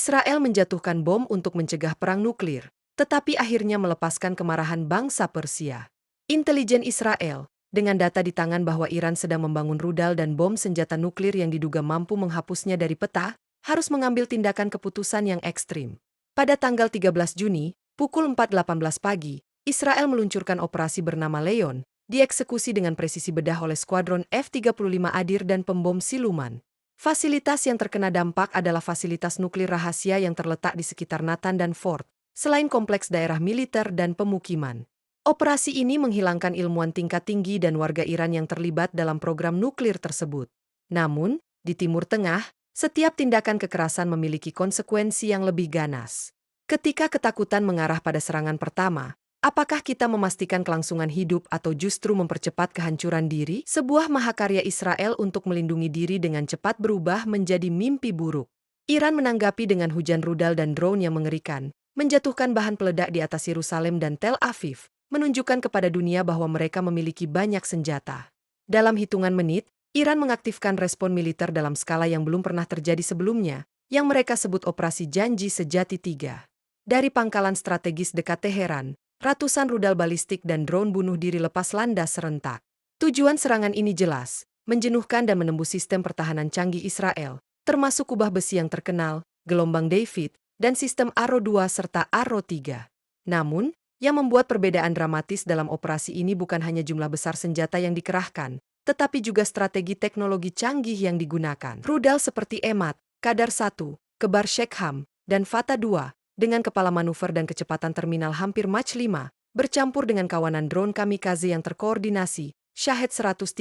Israel menjatuhkan bom untuk mencegah perang nuklir, tetapi akhirnya melepaskan kemarahan bangsa Persia. Intelijen Israel, dengan data di tangan bahwa Iran sedang membangun rudal dan bom senjata nuklir yang diduga mampu menghapusnya dari peta, harus mengambil tindakan keputusan yang ekstrim. Pada tanggal 13 Juni, pukul 4.18 pagi, Israel meluncurkan operasi bernama Leon, dieksekusi dengan presisi bedah oleh skuadron F-35 Adir dan pembom siluman. Fasilitas yang terkena dampak adalah fasilitas nuklir rahasia yang terletak di sekitar Natan dan Fort, selain kompleks daerah militer dan pemukiman. Operasi ini menghilangkan ilmuwan tingkat tinggi dan warga Iran yang terlibat dalam program nuklir tersebut. Namun, di Timur Tengah, setiap tindakan kekerasan memiliki konsekuensi yang lebih ganas. Ketika ketakutan mengarah pada serangan pertama, apakah kita memastikan kelangsungan hidup atau justru mempercepat kehancuran diri? Sebuah mahakarya Israel untuk melindungi diri dengan cepat berubah menjadi mimpi buruk. Iran menanggapi dengan hujan rudal dan drone yang mengerikan, menjatuhkan bahan peledak di atas Yerusalem dan Tel Aviv, menunjukkan kepada dunia bahwa mereka memiliki banyak senjata. Dalam hitungan menit, Iran mengaktifkan respon militer dalam skala yang belum pernah terjadi sebelumnya, yang mereka sebut Operasi Janji Sejati 3. Dari pangkalan strategis dekat Teheran, ratusan rudal balistik dan drone bunuh diri lepas landas serentak. Tujuan serangan ini jelas, menjenuhkan dan menembus sistem pertahanan canggih Israel, termasuk kubah besi yang terkenal, gelombang David, dan sistem Arrow 2 serta Arrow 3. Namun, yang membuat perbedaan dramatis dalam operasi ini bukan hanya jumlah besar senjata yang dikerahkan, tetapi juga strategi teknologi canggih yang digunakan. Rudal seperti Emad, Qadar 1, Kebar Sheckham, dan Fatah 2, dengan kepala manuver dan kecepatan terminal hampir Mach 5, bercampur dengan kawanan drone kamikaze yang terkoordinasi, Shahed 136.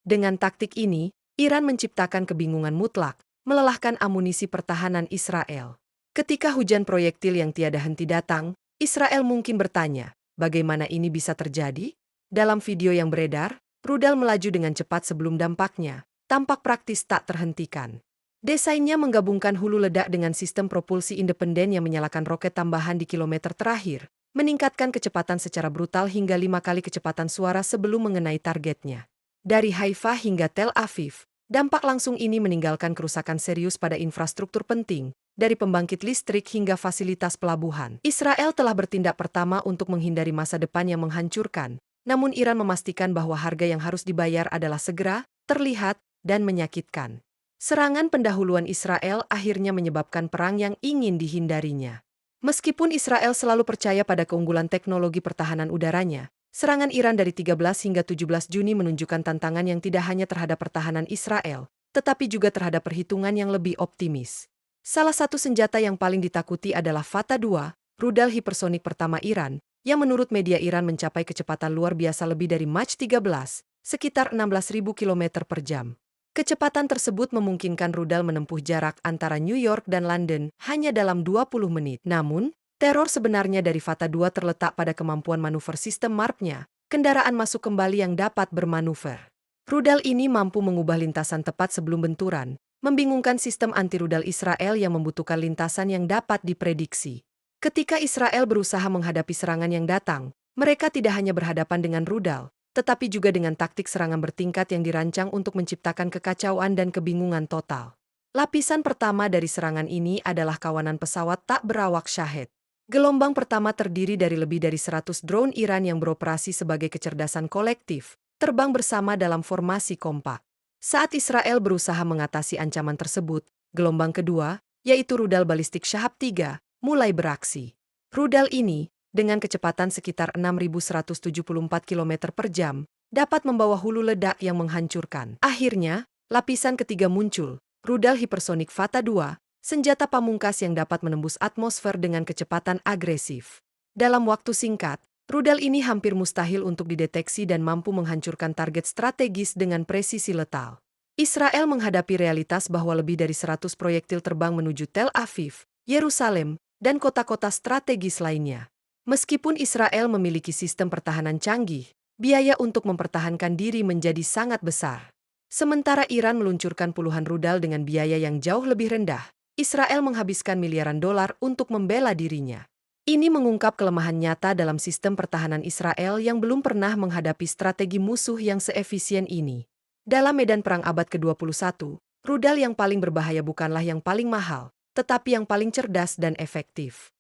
Dengan taktik ini, Iran menciptakan kebingungan mutlak, melelahkan amunisi pertahanan Israel. Ketika hujan proyektil yang tiada henti datang, Israel mungkin bertanya, bagaimana ini bisa terjadi? Dalam video yang beredar, rudal melaju dengan cepat sebelum dampaknya, tampak praktis tak terhentikan. Desainnya menggabungkan hulu ledak dengan sistem propulsi independen yang menyalakan roket tambahan di kilometer terakhir, meningkatkan kecepatan secara brutal hingga 5 kali kecepatan suara sebelum mengenai targetnya. Dari Haifa hingga Tel Aviv, dampak langsung ini meninggalkan kerusakan serius pada infrastruktur penting, dari pembangkit listrik hingga fasilitas pelabuhan. Israel telah bertindak pertama untuk menghindari masa depan yang menghancurkan, namun Iran memastikan bahwa harga yang harus dibayar adalah segera, terlihat, dan menyakitkan. Serangan pendahuluan Israel akhirnya menyebabkan perang yang ingin dihindarinya. Meskipun Israel selalu percaya pada keunggulan teknologi pertahanan udaranya, serangan Iran dari 13 hingga 17 Juni menunjukkan tantangan yang tidak hanya terhadap pertahanan Israel, tetapi juga terhadap perhitungan yang lebih optimis. Salah satu senjata yang paling ditakuti adalah Fatah 2, rudal hipersonik pertama Iran, yang menurut media Iran mencapai kecepatan luar biasa lebih dari Mach 13, sekitar 16.000 km per jam. Kecepatan tersebut memungkinkan rudal menempuh jarak antara New York dan London hanya dalam 20 menit. Namun, teror sebenarnya dari Fatah 2 terletak pada kemampuan manuver sistem MARP-nya, kendaraan masuk kembali yang dapat bermanuver. Rudal ini mampu mengubah lintasan tepat sebelum benturan, membingungkan sistem anti-rudal Israel yang membutuhkan lintasan yang dapat diprediksi. Ketika Israel berusaha menghadapi serangan yang datang, mereka tidak hanya berhadapan dengan rudal, tetapi juga dengan taktik serangan bertingkat yang dirancang untuk menciptakan kekacauan dan kebingungan total. Lapisan pertama dari serangan ini adalah kawanan pesawat tak berawak Shahed. Gelombang pertama terdiri dari lebih dari 100 drone Iran yang beroperasi sebagai kecerdasan kolektif, terbang bersama dalam formasi kompak. Saat Israel berusaha mengatasi ancaman tersebut, gelombang kedua, yaitu rudal balistik Shahab 3, mulai beraksi. Rudal ini, dengan kecepatan sekitar 6.174 km per jam, dapat membawa hulu ledak yang menghancurkan. Akhirnya, lapisan ketiga muncul, rudal hipersonik Fatah 2, senjata pamungkas yang dapat menembus atmosfer dengan kecepatan agresif. Dalam waktu singkat, rudal ini hampir mustahil untuk dideteksi dan mampu menghancurkan target strategis dengan presisi letal. Israel menghadapi realitas bahwa lebih dari 100 proyektil terbang menuju Tel Aviv, Yerusalem, dan kota-kota strategis lainnya. Meskipun Israel memiliki sistem pertahanan canggih, biaya untuk mempertahankan diri menjadi sangat besar. Sementara Iran meluncurkan puluhan rudal dengan biaya yang jauh lebih rendah, Israel menghabiskan miliaran dolar untuk membela dirinya. Ini mengungkap kelemahan nyata dalam sistem pertahanan Israel yang belum pernah menghadapi strategi musuh yang seefisien ini. Dalam medan perang abad ke-21, rudal yang paling berbahaya bukanlah yang paling mahal, tetapi yang paling cerdas dan efektif.